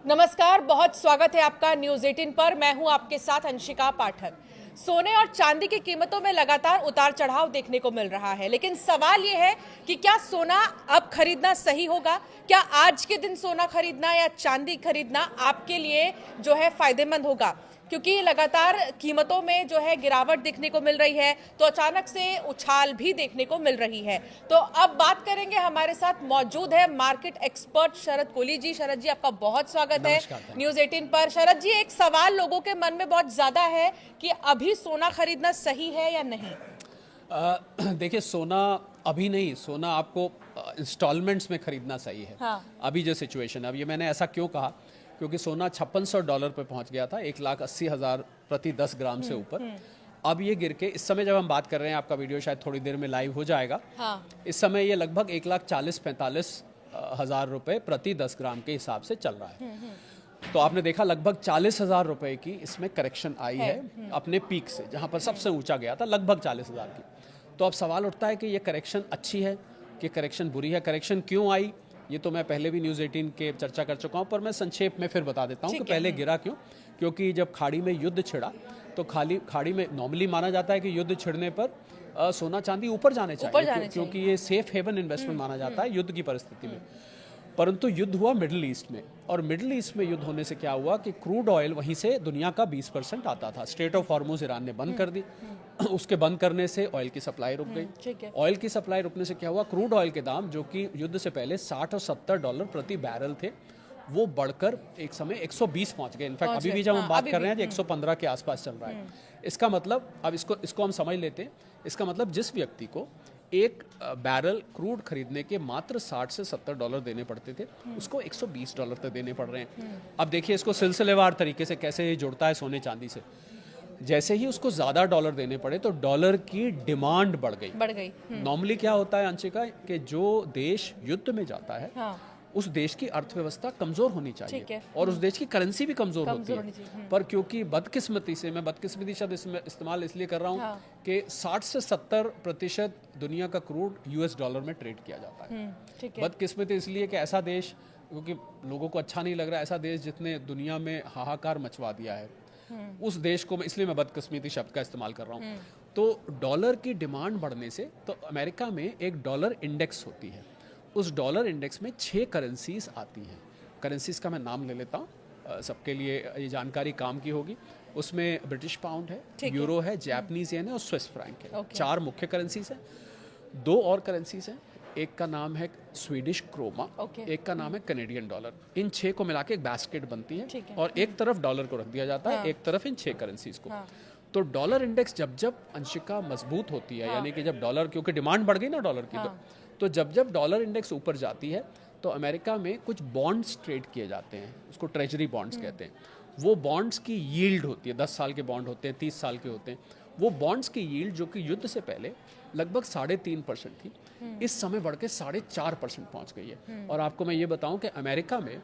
नमस्कार, बहुत स्वागत है आपका न्यूज 18 पर। मैं हूं आपके साथ अंशिका पाठक। सोने और चांदी की कीमतों में लगातार उतार चढ़ाव देखने को मिल रहा है, लेकिन सवाल यह है कि क्या सोना अब खरीदना सही होगा? क्या आज के दिन सोना खरीदना या चांदी खरीदना आपके लिए जो है फायदेमंद होगा? क्योंकि लगातार कीमतों में जो है गिरावट देखने को मिल रही है, तो अचानक से उछाल भी देखने को मिल रही है। तो अब बात करेंगे, हमारे साथ मौजूद है मार्केट एक्सपर्ट शरद कोहली जी। शरद जी, आपका बहुत स्वागत है न्यूज 18 पर। शरद जी, एक सवाल लोगों के मन में बहुत ज्यादा है कि अभी सोना खरीदना सही है या नहीं? देखिए, सोना अभी नहीं, सोना आपको इंस्टॉलमेंट्स में खरीदना सही है। हाँ। अभी जो सिचुएशन है, अब ये मैंने ऐसा क्यों कहा, क्योंकि सोना $5600 पे पहुंच गया था, 1,80,000 प्रति 10 ग्राम से ऊपर। अब ये गिर के, इस समय जब हम बात कर रहे हैं, आपका वीडियो शायद थोड़ी देर में लाइव हो जाएगा। हाँ। इस समय ये लगभग 1,40,45,000 रुपए प्रति 10 ग्राम के हिसाब से चल रहा है। तो आपने देखा लगभग 40,000 रुपए की इसमें करेक्शन आई है अपने पीक से, जहां पर सबसे ऊंचा गया था लगभग 40,000 की। तो अब सवाल उठता है कि ये करेक्शन अच्छी है कि करेक्शन बुरी है? करेक्शन क्यों आई, ये तो मैं पहले भी न्यूज़ 18 के चर्चा कर चुका हूं, पर मैं संक्षेप में फिर बता देता हूं कि पहले गिरा क्यों। क्योंकि जब खाड़ी में युद्ध छिड़ा, तो खाड़ी में नॉर्मली माना जाता है कि युद्ध छिड़ने पर सोना चांदी ऊपर जाने चाहिए, क्योंकि ये सेफ हेवन इन्वेस्टमेंट माना जाता है युद्ध की परिस्थिति में। परंतु युद्ध हुआ मिडिल ईस्ट में, और मिडिल ईस्ट में युद्ध होने से क्या हुआ कि क्रूड ऑयल वहीं से दुनिया का 20% आता था। स्ट्रेट ऑफ हॉर्मुज ईरान ने बंद कर दी। उसके बंद करने से ऑयल की सप्लाई रुक गई। ऑयल की सप्लाई रुकने से क्या हुआ, क्रूड ऑयल के दाम जो कि युद्ध से पहले $60 और $70 प्रति बैरल थे, वो बढ़कर एक समय 120 पहुंच गए। इनफैक्ट अभी भी जब हम बात कर रहे हैं, 115 के आसपास चल रहा है। इसका मतलब, अब इसको हम समझ लेते हैं। इसका मतलब जिस व्यक्ति को एक बैरल क्रूड खरीदने के मात्र $60 से $70 देने पड़ते थे, उसको $120 तक देने पड़ रहे हैं। अब देखिए इसको सिलसिलेवार तरीके से कैसे ये जुड़ता है सोने चांदी से। जैसे ही उसको ज्यादा डॉलर देने पड़े, तो डॉलर की डिमांड बढ़ गई। नॉर्मली क्या होता है अंशिका, कि जो देश युद्ध में जाता है, हाँ, उस देश की अर्थव्यवस्था कमजोर होनी चाहिए और उस देश की करेंसी भी कमजोर होती है। पर क्योंकि बदकिस्मती से, मैं बदकिस्मती शब्द इस्तेमाल इसलिए कर रहा हूँ, हाँ, कि 60 से 70% दुनिया का क्रूड US डॉलर में ट्रेड किया जाता है। बदकिस्मती इसलिए कि ऐसा देश, क्योंकि लोगों को अच्छा नहीं लग रहा, ऐसा देश जितने दुनिया में हाहाकार मचवा दिया है, उस देश को इसलिए मैं बदकिस्मती शब्द का इस्तेमाल कर रहा हूँ। तो डॉलर की डिमांड बढ़ने से, तो अमेरिका में एक डॉलर इंडेक्स होती है। उस डॉलर इंडेक्स में 6 करेंसीज आती हैं। करेंसीज का मैं नाम ले लेता हूँ, सबके लिए ये जानकारी काम की होगी। उसमें ब्रिटिश पाउंड है, यूरो है, जापानीज येन है और स्विस फ्रैंक है। 4 मुख्य करेंसीज हैं। 2 और करेंसीज हैं, एक का नाम है स्वीडिश क्रोमा, एक का नाम है कैनेडियन डॉलर। इन 6 को मिला के एक बास्केट बनती है, और एक तरफ डॉलर को रख दिया जाता है, एक तरफ इन 6 करेंसीज को। तो डॉलर इंडेक्स जब जब अंशिका मजबूत होती है, यानी कि जब डॉलर, क्योंकि डिमांड बढ़ गई ना डॉलर की, तो जब जब डॉलर इंडेक्स ऊपर जाती है, तो अमेरिका में कुछ बॉन्ड्स ट्रेड किए जाते हैं, उसको ट्रेजरी बॉन्ड्स कहते हैं। वो बॉन्ड्स की यील्ड होती है, 10 साल के बॉन्ड होते हैं, 30 साल के होते हैं। वो बॉन्ड्स की यील्ड जो कि युद्ध से पहले लगभग 3.5% थी, इस समय बढ़ के 4.5% पहुंच गई है। और आपको मैं ये बताऊं कि अमेरिका में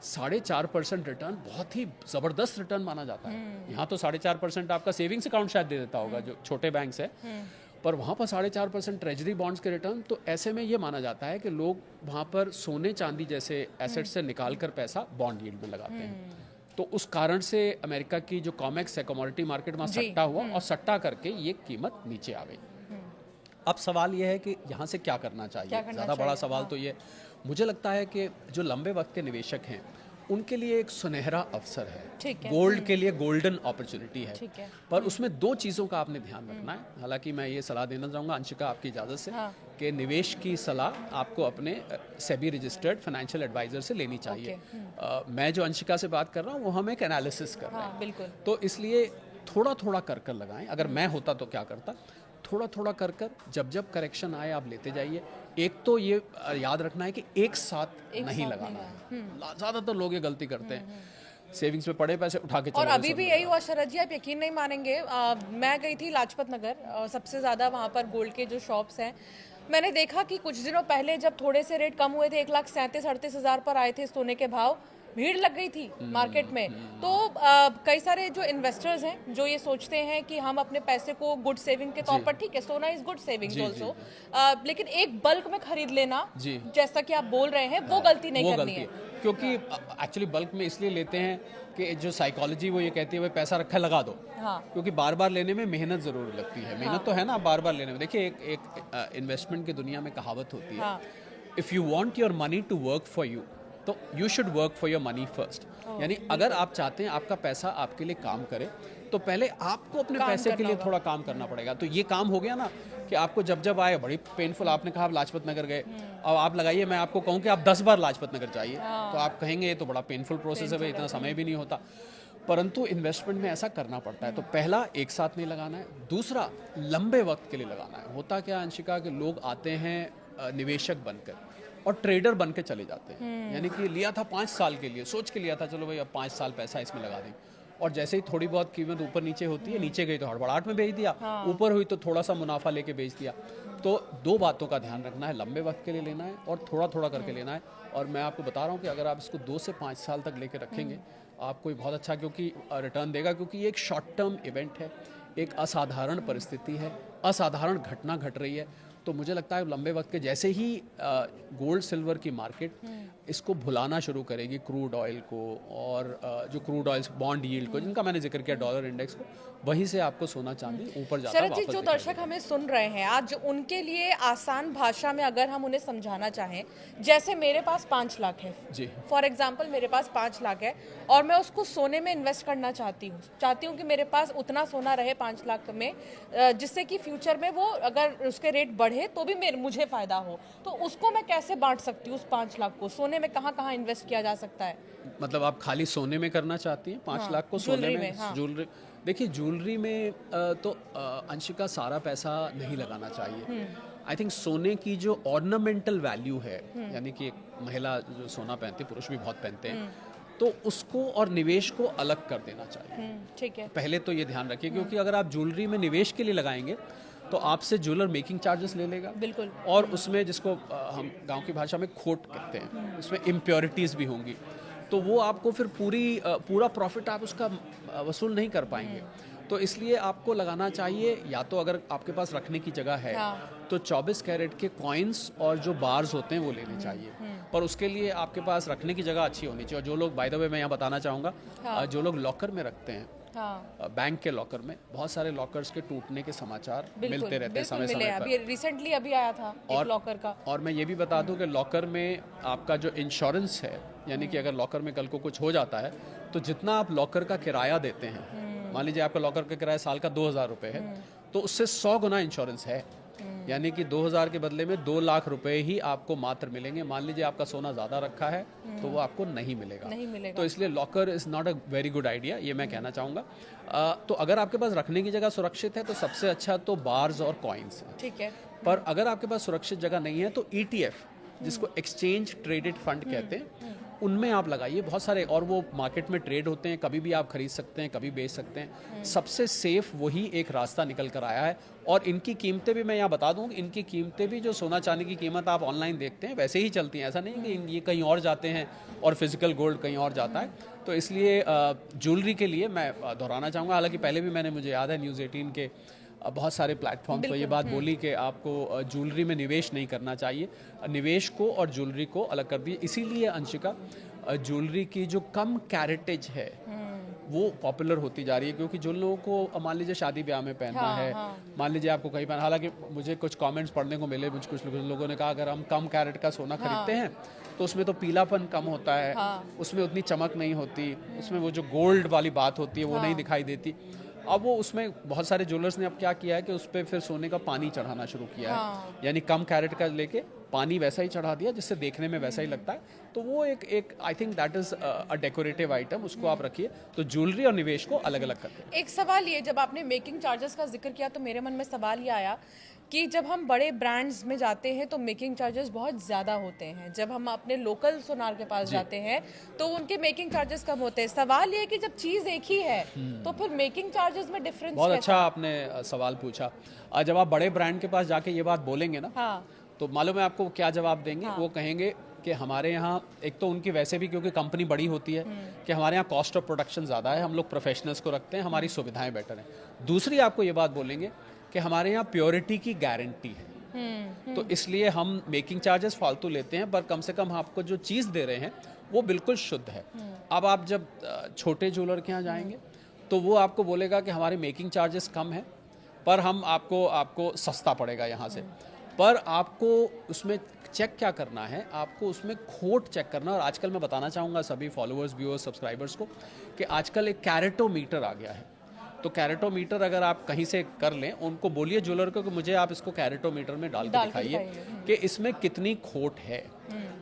4.5% रिटर्न बहुत ही ज़बरदस्त रिटर्न माना जाता है। यहाँ तो 4.5% आपका सेविंग्स अकाउंट शायद दे देता होगा, जो छोटे बैंक्स है, पर वहाँ पर 4.5% ट्रेजरी बॉन्ड्स के रिटर्न। तो ऐसे में ये माना जाता है कि लोग वहाँ पर सोने चांदी जैसे एसेट्स से निकाल कर पैसा बॉन्ड यील्ड में लगाते हैं। तो उस कारण से अमेरिका की जो कॉमेक्स है, कमोडिटी मार्केट, वहाँ सट्टा हुआ, और सट्टा करके ये कीमत नीचे आ गई। अब सवाल ये है कि यहाँ से क्या करना चाहिए। ज़्यादा बड़ा सवाल तो ये, मुझे लगता है कि जो लंबे वक्त के निवेशक हैं, उनके लिए एक सुनहरा अवसर है। गोल्ड के लिए गोल्डन अपॉर्चुनिटी है। पर उसमें 2 चीज़ों का आपने ध्यान रखना है। हालांकि मैं ये सलाह देना चाहूँगा अंशिका, आपकी इजाज़त से, कि निवेश की सलाह आपको अपने सेबी रजिस्टर्ड फाइनेंशियल एडवाइजर से लेनी चाहिए। मैं जो अंशिका से बात कर रहा हूँ, वो हम एक एनालिसिस कर रहे हैं। बिल्कुल। तो इसलिए थोड़ा थोड़ा कर लगाएं। अगर मैं होता तो क्या करता, थोड़ा थोड़ा कर जब जब करेक्शन आए आप लेते जाइए। एक तो ये याद रखना है कि एक साथ नहीं लगाना है। ज़्यादातर लोग ये गलती करते हैं, सेविंग्स में पड़े पैसे उठा के चले। और अभी भी यही हुआ शरद जी, आप यकीन नहीं मानेंगे। मैं गई थी लाजपत नगर, सबसे ज़्यादा वहाँ पर गोल्ड के जो शॉप्स हैं, मैंने देखा कि कुछ दिनों पहले जब थोड़े से रेट कम हुए थे, 1,37,000-38,000 पर आए थे सोने के भाव, भीड़ लग गई थी मार्केट में। तो कई सारे जो इन्वेस्टर्स हैं जो ये सोचते हैं कि हम अपने पैसे को गुड सेविंग के तौर पर, ठीक है सोना इज गुड सेविंग ऑल्सो, लेकिन एक बल्क में खरीद लेना जैसा कि आप बोल रहे हैं वो गलती नहीं करनी है। क्योंकि एक्चुअली बल्क में इसलिए लेते हैं कि जो साइकोलॉजी वो ये कहती है भाई पैसा रखा लगा दो। हाँ। क्योंकि बार बार लेने में मेहनत जरूर लगती है, मेहनत तो है ना बार बार लेने में। देखिए एक इन्वेस्टमेंट की दुनिया में कहावत होती है, if you want your money to work for you तो you should work for your money first. यानी अगर आप चाहते हैं आपका पैसा आपके लिए काम करे तो पहले आपको अपने पैसे के लिए थोड़ा काम करना पड़ेगा। तो ये काम हो गया ना कि आपको जब जब आए बड़ी पेनफुल, आपने कहा आप लाजपत नगर गए, अब आप लगाइए मैं आपको कहूँ कि आप 10 बार लाजपत नगर जाइए तो आप कहेंगे ये तो बड़ा पेनफुल प्रोसेस है भाई, इतना समय भी नहीं होता। परंतु इन्वेस्टमेंट में ऐसा करना पड़ता है। तो पहला एक साथ नहीं लगाना है, दूसरा लंबे वक्त के लिए लगाना है। होता क्या अंशिका कि लोग आते हैं निवेशक बनकर और ट्रेडर बन के चले जाते हैं। यानी कि लिया था 5 साल के लिए, सोच के लिया था चलो भाई अब 5 साल पैसा इसमें लगा दें, और जैसे ही थोड़ी बहुत कीमत ऊपर नीचे होती है, नीचे गई तो हड़बड़ाहट में बेच दिया, ऊपर हुई तो थोड़ा सा मुनाफा लेके बेच दिया। तो 2 बातों का ध्यान रखना है, लंबे वक्त के लिए लेना है और थोड़ा थोड़ा करके लेना है। और मैं आपको बता रहा हूँ कि अगर आप इसको 2 से 5 साल तक लेके रखेंगे आपको बहुत अच्छा क्योंकि रिटर्न देगा, क्योंकि ये एक शॉर्ट टर्म इवेंट है, एक असाधारण परिस्थिति है, असाधारण घटना घट रही है। तो मुझे लगता है लंबे वक्त के जैसे ही गोल्ड सिल्वर की मार्केट इसको भुलाना शुरू करेगी, क्रूड ऑयल को और जो क्रूड ऑयल बॉन्ड यील्ड को जिनका मैंने जिक्र किया, डॉलर इंडेक्स को, वहीं से आपको सोना चांदी ऊपर जाता शरद जी, जो दर्शक हमें सुन रहे हैं आज, उनके लिए आसान भाषा में अगर हम उन्हें समझाना चाहें, जैसे मेरे पास 5 लाख है जी, फॉर एग्जाम्पल मेरे पास 5 लाख है और मैं उसको सोने में इन्वेस्ट करना चाहती हूँ कि मेरे पास उतना सोना रहे 5 लाख में, जिससे कि फ्यूचर में वो अगर उसके रेट बढ़े तो भी मुझे फायदा हो, तो उसको मैं कैसे बांट सकती हूँ उस 5 लाख को? सोने में कहाँ कहाँ इन्वेस्ट किया जा सकता है? मतलब आप खाली सोने में करना चाहती हैं 5 लाख को? सोने में, ज्वेलरी, देखिए ज्वेलरी में तो अंशिका सारा पैसा नहीं लगाना चाहिए। आई थिंक सोने की जो ऑर्नामेंटल वैल्यू है, यानी कि एक महिला जो सोना पहनती है, पुरुष भी बहुत पहनते हैं, तो उसको और निवेश को अलग कर देना चाहिए। ठीक है, पहले तो ये ध्यान रखिए, क्योंकि अगर आप ज्वेलरी में निवेश के लिए लगाएंगे तो आपसे ज्वेलर मेकिंग चार्जेस ले लेगा, बिल्कुल, और उसमें जिसको हम गांव की भाषा में खोट कहते हैं, उसमें इम्प्योरिटीज़ भी होंगी, तो वो आपको फिर पूरा प्रॉफिट आप उसका वसूल नहीं कर पाएंगे। तो इसलिए आपको लगाना चाहिए, या तो अगर आपके पास रखने की जगह है तो 24 कैरेट के कॉइन्स और जो बार्स होते हैं वो लेने चाहिए, पर उसके लिए आपके पास रखने की जगह अच्छी होनी चाहिए। और जो लोग, बाय द वे मैं यहाँ बताना चाहूँगा, जो लोग लॉकर में रखते हैं, बैंक के लॉकर में, बहुत सारे लॉकर्स के टूटने के समाचार मिलते रहते हैं समय समय पर। रिसेंटली अभी आया था एक लॉकर का। और मैं ये भी बता दूं कि लॉकर में आपका जो इंश्योरेंस है, यानी कि अगर लॉकर में कल को कुछ हो जाता है तो जितना आप लॉकर का किराया देते हैं, मान लीजिए आपका लॉकर का किराया साल का 2,000 रुपये है, तो उससे 100 गुना इंश्योरेंस है, यानी कि 2,000 के बदले में 2 लाख रुपए ही आपको मात्र मिलेंगे। मान लीजिए आपका सोना ज़्यादा रखा है तो वो आपको नहीं मिलेगा। तो इसलिए locker is not a very good idea, ये मैं कहना चाहूँगा। तो अगर आपके पास रखने की जगह सुरक्षित है तो सबसे अच्छा तो बार्स और कॉइन्स है, ठीक है। पर अगर आपके पास सुरक्षित जगह नहीं है तो ETF, जिसको एक्सचेंज ट्रेडेड फंड कहते हैं, उनमें आप लगाइए बहुत सारे, और वो मार्केट में ट्रेड होते हैं, कभी भी आप खरीद सकते हैं, कभी बेच सकते हैं। सबसे सेफ वही एक रास्ता निकल कर आया है। और इनकी कीमतें भी मैं यहाँ बता दूँ, इनकी कीमतें भी जो सोना चांदी की कीमत आप ऑनलाइन देखते हैं वैसे ही चलती हैं, ऐसा नहीं कि ये कहीं और जाते हैं और फिजिकल गोल्ड कहीं और जाता है। तो इसलिए ज्वेलरी के लिए मैं दोहराना चाहूँगा, हालांकि पहले भी मैंने, मुझे याद है, न्यूज़ 18 के बहुत सारे प्लेटफॉर्म पर ये बात बोली कि आपको ज्वेलरी में निवेश नहीं करना चाहिए, निवेश को और ज्वेलरी को अलग कर दिए। इसीलिए अंशिका ज्वेलरी की जो कम कैरेटेज है वो पॉपुलर होती जा रही है, क्योंकि जो लोगों को मान लीजिए शादी ब्याह में पहनना है, मान लीजिए आपको कहीं पहना, हालांकि मुझे कुछ कमेंट्स पढ़ने को मिले, कुछ लोगों ने कहा अगर हम कम कैरेट का सोना खरीदते हैं तो उसमें तो पीलापन कम होता है, उसमें उतनी चमक नहीं होती, उसमें वो जो गोल्ड वाली बात होती है वो नहीं दिखाई देती। अब वो उसमें बहुत सारे ज्वेलर्स ने अब क्या किया है कि उस पर फिर सोने का पानी चढ़ाना शुरू किया है, यानी कम कैरेट का लेके पानी वैसा ही चढ़ा दिया जिससे देखने में वैसा ही लगता है। तो वो एक I think that is a decorative item, उसको आप रखिए। तो ज्वेलरी और निवेश को अलग अलग करके। एक सवाल ये, जब आपने मेकिंग चार्जेस का जिक्र किया तो मेरे मन में सवाल ये आया कि जब हम बड़े ब्रांड्स में जाते हैं तो मेकिंग चार्जेस बहुत ज़्यादा होते हैं, जब हम अपने लोकल सोनार के पास जाते हैं तो उनके मेकिंग चार्जेस कम होते हैं। सवाल ये है कि जब चीज़ एक ही है तो फिर मेकिंग चार्जेस में डिफरेंस। बहुत अच्छा आपने सवाल पूछा। जब आप बड़े ब्रांड के पास जाके ये बात बोलेंगे ना, तो मालूम है आपको क्या जवाब देंगे? वो कहेंगे कि हमारे यहाँ एक तो उनकी वैसे भी क्योंकि कंपनी बड़ी होती है कि हमारे यहाँ कॉस्ट ऑफ प्रोडक्शन ज़्यादा है, हम लोग प्रोफेशनल्स को रखते हैं, हमारी सुविधाएं बेटर हैं। दूसरी आपको ये बात बोलेंगे कि हमारे यहाँ प्योरिटी की गारंटी है, तो इसलिए हम मेकिंग चार्जेस फालतू लेते हैं, पर कम से कम आपको जो चीज़ दे रहे हैं वो बिल्कुल शुद्ध है। अब आप जब छोटे ज्वेलर के यहाँ जाएंगे तो वो आपको बोलेगा कि हमारे मेकिंग चार्जेस कम है, पर हम आपको सस्ता पड़ेगा यहाँ से, पर आपको उसमें चेक क्या करना है, आपको उसमें खोट चेक करना। और आजकल मैं बताना चाहूँगा सभी फॉलोअर्स, व्यूअर्स, सब्सक्राइबर्स को कि आजकल एक कैरेटोमीटर आ गया है। तो कैरेटोमीटर अगर आप कहीं से कर लें, उनको बोलिए ज्वेलर को कि मुझे आप इसको कैरेटोमीटर में डाल के दिखाइए कि इसमें कितनी खोट है।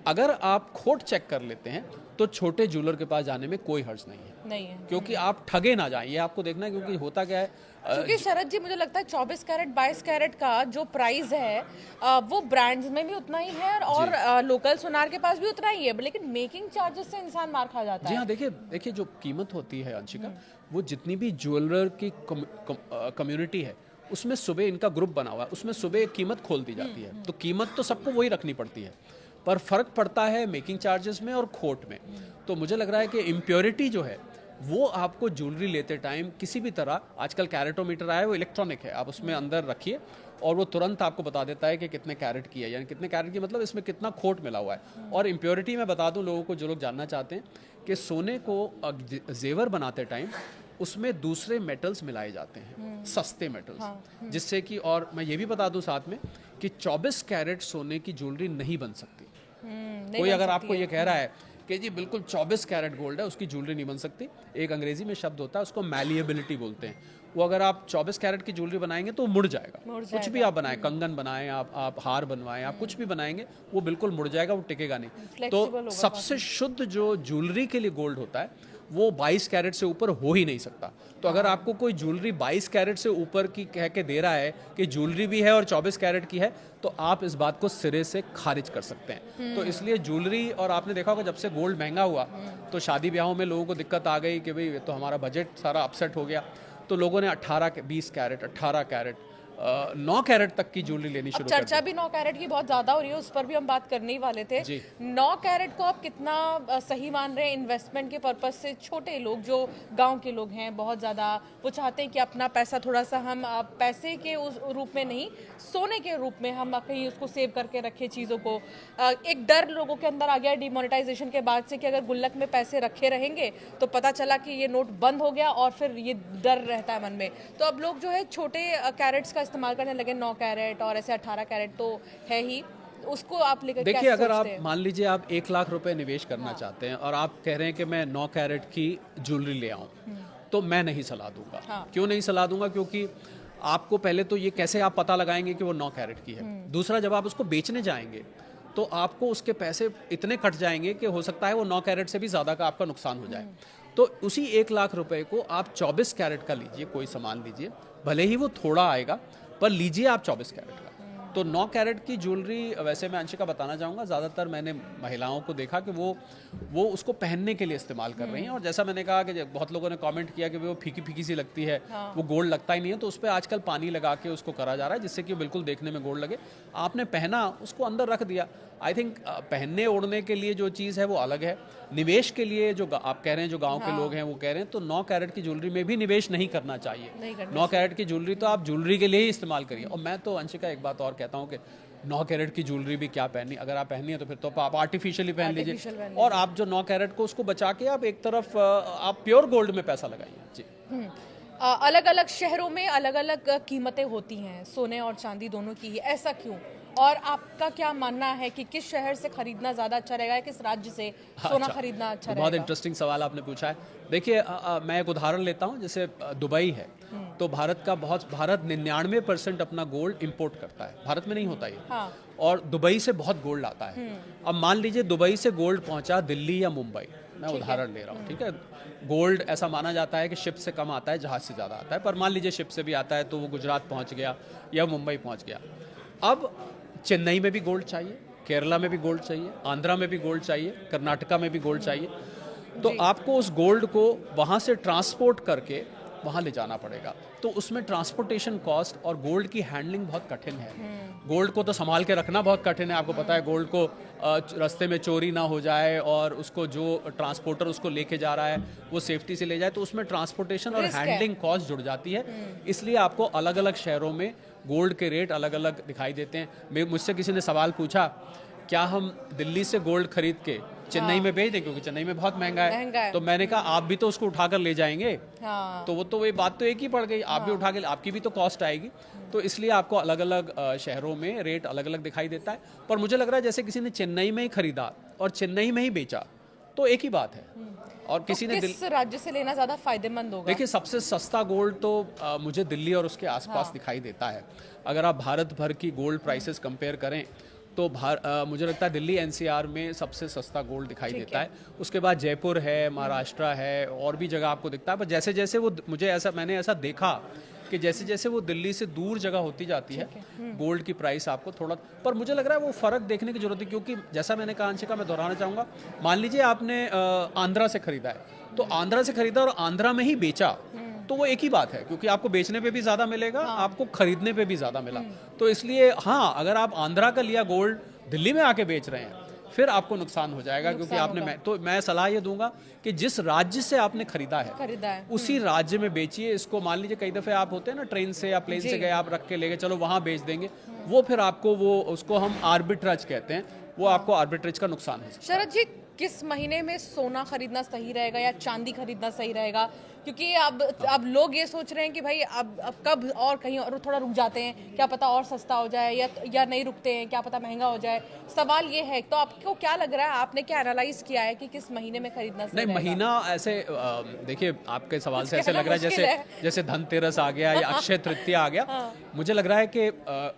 अगर आप खोट चेक कर लेते हैं तो छोटे ज्वेलर के पास जाने में कोई हर्ज नहीं है, क्योंकि आप ठगे ना जाएं। ये आपको देखना है, क्योंकि होता क्या है, क्योंकि शरद जी मुझे लगता है 24 कैरेट 22 कैरेट का जो प्राइस है वो ब्रांड्स में भी उतना ही है और लोकल सोनार के पास भी उतना ही है, लेकिन मेकिंग चार्जेस से इंसान मार खा जाता है। जी हाँ, देखिए जो कीमत होती है अंशिका, वो जितनी भी ज्वेलर की कम्युनिटी है उसमें सुबह इनका ग्रुप बना हुआ है, उसमें सुबह कीमत खोल दी जाती है, तो कीमत तो सबको वही रखनी पड़ती है, पर फर्क पड़ता है मेकिंग चार्जेस में और खोट में। तो मुझे लग रहा है कि इम्प्योरिटी जो है वो आपको ज्वेलरी लेते टाइम किसी भी तरह, आजकल कैरेटोमीटर आया है, वो इलेक्ट्रॉनिक है, आप उसमें अंदर रखिए और वो तुरंत आपको बता देता है कि कितने कैरेट की है, यानी कितने कैरेट की मतलब इसमें कितना खोट मिला हुआ है। और इम्प्योरिटी मैं बता दूं लोगों को, जो लोग जानना चाहते हैं, कि सोने को जेवर बनाते टाइम उसमें दूसरे मेटल्स मिलाए जाते हैं, सस्ते मेटल्स, जिससे कि, और मैं ये भी बता दूं साथ में कि 24 कैरेट सोने की ज्वेलरी नहीं बन सकती। कोई अगर आपको ये कह रहा है कि जी बिल्कुल 24 कैरेट गोल्ड है, उसकी ज्वेलरी नहीं बन सकती, एक अंग्रेजी में शब्द होता है उसको मैलिएबिलिटी बोलते हैं। वो अगर आप 24 कैरेट की ज्वेलरी बनाएंगे तो वो मुड़ जाएगा, कुछ भी आप बनाएं, कंगन बनाएं, आप हार बनवाएं, आप कुछ भी बनाएंगे वो बिल्कुल मुड़ जाएगा, वो टिकेगा नहीं। तो सबसे शुद्ध जो ज्वेलरी के लिए गोल्ड होता है वो 22 कैरेट से ऊपर हो ही नहीं सकता। तो अगर आपको कोई ज्वेलरी 22 कैरेट से ऊपर की कह के दे रहा है कि ज्वेलरी भी है और 24 कैरेट की है, तो आप इस बात को सिरे से खारिज कर सकते हैं। तो इसलिए ज्वेलरी, और आपने देखा होगा जब से गोल्ड महंगा हुआ तो शादी ब्याहों में लोगों को दिक्कत आ गई कि भाई तो हमारा बजट सारा अपसेट हो गया, तो लोगों ने 20 कैरेट, 18 कैरेट, 9 कैरेट तक की ज्वेलरी लेनी शुरू कर दी। चर्चा भी 9 कैरेट की बहुत ज्यादा हो रही है, उस पर भी हम बात करने ही वाले थे। 9 कैरेट को आप कितना सही मान रहे हैं इन्वेस्टमेंट के पर्पज से? छोटे लोग जो गांव के लोग हैं बहुत ज्यादा, वो चाहते हैं कि अपना पैसा थोड़ा सा हम पैसे के उस रूप में नहीं, सोने के रूप में हम कहीं उसको सेव करके रखें चीजों को। एक डर लोगों के अंदर आ गया डिमोनेटाइजेशन के बाद से कि अगर गुल्लक में पैसे रखे रहेंगे तो पता चला कि ये नोट बंद हो गया, और फिर ये डर रहता है मन में। तो अब लोग जो है छोटे कैरेट्स का इस्तेमाल करने लगे, 9 कैरेट और ऐसे 18 कैरेट तो है ही, उसको आप लेकर देखिए, अगर आप मान लीजिए आप 1 लाख रुपए निवेश करना चाहते हैं और आप कह रहे हैं कि मैं 9 कैरेट की ज्वेलरी ले आऊं, तो मैं नहीं सलाह दूंगा। क्यों नहीं सलाह दूंगा? क्योंकि आपको पहले तो ये कैसे आप पता लगाएंगे कि वो 9 कैरेट की है। दूसरा, जब आप उसको बेचने जाएंगे तो आपको उसके पैसे इतने कट जाएंगे कि हो सकता है वो 9 कैरेट से भी ज़्यादा का आपका नुकसान हो जाए। तो उसी 1 लाख रुपए को आप 24 कैरेट का लीजिए, कोई सामान लीजिए, भले ही वो थोड़ा आएगा पर लीजिए आप 24 कैरेट का। तो 9 कैरेट की ज्वेलरी, वैसे मैं अंशिका बताना चाहूँगा, ज़्यादातर मैंने महिलाओं को देखा कि वो उसको पहनने के लिए इस्तेमाल कर रही हैं। और जैसा मैंने कहा कि बहुत लोगों ने कमेंट किया कि वो फीकी फीकी सी लगती है, वो गोल्ड लगता ही नहीं है, तो उस पर आजकल पानी लगा के उसको करा जा रहा है जिससे कि बिल्कुल देखने में गोल्ड लगे। आपने पहना, उसको अंदर रख दिया। आई थिंक पहनने ओढ़ने के लिए जो चीज़ है वो अलग है, निवेश के लिए जो आप कह रहे हैं, जो गांव के लोग हैं वो कह रहे हैं, तो 9 कैरेट की ज्वेलरी में भी निवेश नहीं करना चाहिए। 9 कैरेट की ज्वेलरी तो आप ज्वेलरी के लिए ही इस्तेमाल करिए। और मैं तो अंशिका एक बात और कहता हूँ कि 9 कैरेट की ज्वेलरी भी क्या पहननी, अगर आप पहनी है तो फिर तो आप आर्टिफिशियली पहन लीजिए, और आप जो 9 कैरेट को उसको बचा के आप एक तरफ आप प्योर गोल्ड में पैसा लगाइए। जी, अलग अलग शहरों में अलग अलग कीमतें होती हैं सोने और चांदी दोनों की ही, ऐसा क्यों? और आपका क्या मानना है कि किस शहर से खरीदना ज्यादा अच्छा रहेगा, किस राज्य से सोना खरीदना अच्छा रहेगा? बहुत इंटरेस्टिंग सवाल आपने पूछा है। देखिए, मैं एक उदाहरण लेता हूँ, जैसे दुबई है, तो भारत 99% अपना गोल्ड इंपोर्ट करता है, भारत में नहीं होता ये। और दुबई से बहुत गोल्ड आता है। अब मान लीजिए दुबई से गोल्ड पहुंचा दिल्ली या मुंबई, मैं उदाहरण ले रहा हूँ, ठीक है। गोल्ड ऐसा माना जाता है कि शिप से कम आता है, जहाज से ज़्यादा आता है, पर मान लीजिए शिप से भी आता है तो वो गुजरात पहुंच गया या मुंबई पहुंच गया। अब चेन्नई में भी गोल्ड चाहिए, केरला में भी गोल्ड चाहिए, आंध्रा में भी गोल्ड चाहिए, कर्नाटका में भी गोल्ड चाहिए। तो आपको उस गोल्ड को वहाँ से ट्रांसपोर्ट करके वहाँ ले जाना पड़ेगा, तो उसमें ट्रांसपोर्टेशन कॉस्ट और गोल्ड की हैंडलिंग बहुत कठिन है। गोल्ड को तो संभाल के रखना बहुत कठिन है, आपको पता है गोल्ड को रास्ते में चोरी ना हो जाए और उसको जो ट्रांसपोर्टर उसको लेके जा रहा है वो सेफ्टी से ले जाए, तो उसमें ट्रांसपोर्टेशन और रिस्क है। हैंडलिंग कॉस्ट जुड़ जाती है। इसलिए आपको अलग अलग शहरों में गोल्ड के रेट अलग अलग दिखाई देते हैं। मुझसे किसी ने सवाल पूछा, क्या हम दिल्ली से गोल्ड खरीद के चेन्नई में भेज दें, क्योंकि चेन्नई में बहुत महंगा है। तो मैंने कहा आप भी तो उसको उठाकर ले जाएंगे। हाँ। तो वो बात तो एक ही पड़ गई, आप भी उठा के, आपकी भी तो कॉस्ट आएगी। तो इसलिए आपको अलग अलग शहरों में रेट अलग अलग दिखाई देता है। पर मुझे लग रहा है जैसे किसी ने चेन्नई में ही खरीदा और चेन्नई में ही बेचा तो एक ही बात है। और किसी ने किस राज्य से लेना ज्यादा फायदेमंद होगा? देखिए, सबसे सस्ता गोल्ड तो मुझे दिल्ली और उसके आसपास दिखाई देता है। अगर आप भारत भर की गोल्ड प्राइसेस कंपेयर करें तो मुझे लगता है दिल्ली एनसीआर में सबसे सस्ता गोल्ड दिखाई देता है। उसके बाद जयपुर है, महाराष्ट्र है, और भी जगह आपको दिखता है। पर जैसे जैसे वो मैंने ऐसा देखा कि जैसे जैसे वो दिल्ली से दूर जगह होती जाती है गोल्ड की प्राइस आपको थोड़ा, पर मुझे लग रहा है वो फर्क देखने की जरूरत है। क्योंकि जैसा मैंने कहा अंशिका, मैं दोहराना चाहूँगा, मान लीजिए आपने आंध्रा से खरीदा है, तो आंध्रा से खरीदा और आंध्रा में ही बेचा तो वो एक ही बात है, क्योंकि आपको बेचने पे भी ज़्यादा मिलेगा, आपको खरीदने पे भी ज़्यादा मिला। तो इसलिए हाँ, अगर आप आंध्रा का लिया गोल्ड दिल्ली में आके बेच रहे हैं फिर आपको नुकसान हो जाएगा, क्योंकि आपने तो मैं सलाह ये दूंगा कि जिस राज्य से आपने खरीदा है उसी राज्य में बेचिए इसको। मान लीजिए कई दफ़े आप होते हैं ना, ट्रेन से या प्लेन से गए, आप रख के ले गए, चलो वहाँ बेच देंगे, वो फिर आपको उसको हम आर्बिट्राज कहते हैं, वो आपको आर्बिट्रेज का नुकसान है। शरद जी, किस महीने में सोना खरीदना सही रहेगा या चांदी खरीदना सही रहेगा? क्योंकि अब लोग ये सोच रहे हैं कि भाई अब कब और कहीं और थोड़ा रुक जाते हैं, क्या पता और सस्ता हो जाए, या नहीं रुकते हैं, क्या पता महंगा हो जाए। सवाल ये है, तो आपको क्या लग रहा है, आपने क्या एनालाइज किया है कि किस महीने में खरीदना सही नहीं, रहेगा? महीना ऐसे देखिए, आपके सवाल से ऐसे लग रहा है जैसे धनतेरस आ गया या अक्षय तृतीया आ गया। मुझे लग रहा है कि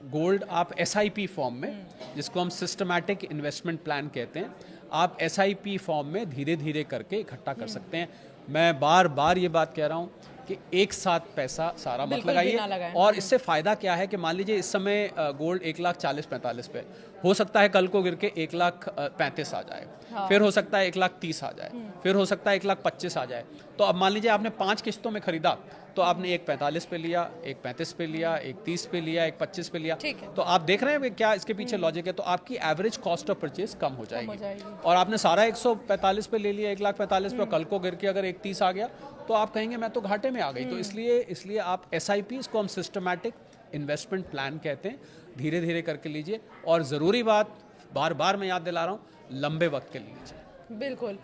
गोल्ड आप SIP फॉर्म में, जिसको हम सिस्टमैटिक इन्वेस्टमेंट प्लान कहते हैं, आप SIP फॉर्म में धीरे धीरे करके इकट्ठा कर सकते हैं। मैं बार बार ये बात कह रहा हूँ कि एक साथ पैसा सारा मत लगाइए। और इससे फ़ायदा क्या है कि मान लीजिए इस समय गोल्ड 1,40,45 पे, हो सकता है कल को गिर के 1,35,000 आ जाए, फिर हो सकता है 1,30,000 आ जाए, फिर हो सकता है 1,25,000 आ जाए। तो अब मान लीजिए आपने 5 किस्तों में खरीदा, तो आपने 1,45 पे लिया, 1,35 पे लिया, 1,30 पे लिया, 1,25 पे लिया, तो आप देख रहे हैं क्या इसके पीछे लॉजिक है। तो आपकी एवरेज कॉस्ट ऑफ परचेज कम हो जाएगी। और आपने सारा 145 पे ले लिया, 1,45,000 पे, कल को गिर के अगर 1,30 आ गया तो आप कहेंगे मैं तो घाटे में आ गई। तो इसलिए आप SIP, इसको हम सिस्टमैटिक इन्वेस्टमेंट प्लान कहते हैं, धीरे धीरे करके लीजिए। और ज़रूरी बात, बार बार मैं याद दिला रहा हूँ, लंबे वक्त के लिए लीजिए। बिल्कुल।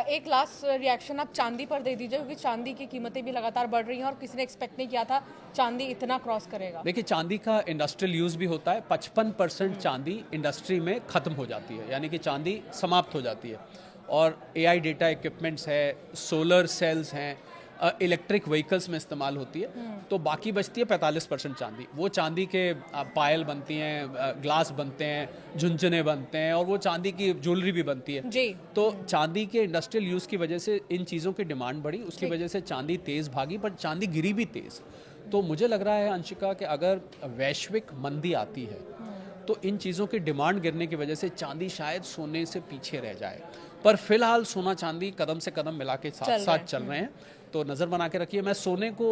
एक लास्ट रिएक्शन आप चांदी पर दे दीजिए, क्योंकि चांदी की कीमतें भी लगातार बढ़ रही हैं और किसी ने एक्सपेक्ट नहीं किया था चांदी इतना क्रॉस करेगा। देखिए, चांदी का इंडस्ट्रियल यूज़ भी होता है। 55% चांदी इंडस्ट्री में ख़त्म हो जाती है, यानी कि चांदी समाप्त हो जाती है। और AI डेटा इक्विपमेंट्स है, सोलर सेल्स हैं, इलेक्ट्रिक व्हीकल्स में इस्तेमाल होती है। तो बाकी बचती है 45% चांदी। वो चांदी के पायल बनती हैं, ग्लास बनते हैं, झुनझुने बनते हैं, और वो चांदी की ज्वेलरी भी बनती है जी। तो चांदी के इंडस्ट्रियल यूज़ की वजह से इन चीज़ों की डिमांड बढ़ी, उसकी वजह से चांदी तेज़ भागी, पर चांदी गिरी भी तेज़। तो मुझे लग रहा है अंशिका कि अगर वैश्विक मंदी आती है तो इन चीज़ों की डिमांड गिरने की वजह से चांदी शायद सोने से पीछे रह जाए। पर फिलहाल सोना चांदी कदम से कदम मिला के साथ साथ चल रहे हैं, तो नज़र बना के रखिए। मैं सोने को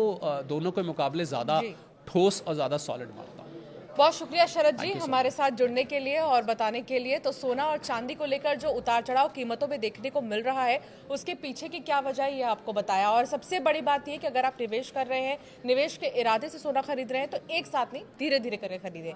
दोनों के मुकाबले ज़्यादा ठोस और ज़्यादा सॉलिड मानता हूँ। बहुत शुक्रिया शरद जी हमारे साथ जुड़ने के लिए और बताने के लिए। तो सोना और चांदी को लेकर जो उतार चढ़ाव कीमतों में देखने को मिल रहा है, उसके पीछे की क्या वजह है ये आपको बताया। और सबसे बड़ी बात ये कि अगर आप निवेश कर रहे हैं, निवेश के इरादे से सोना खरीद रहे हैं, तो एक साथ नहीं, धीरे धीरे करके खरीदें।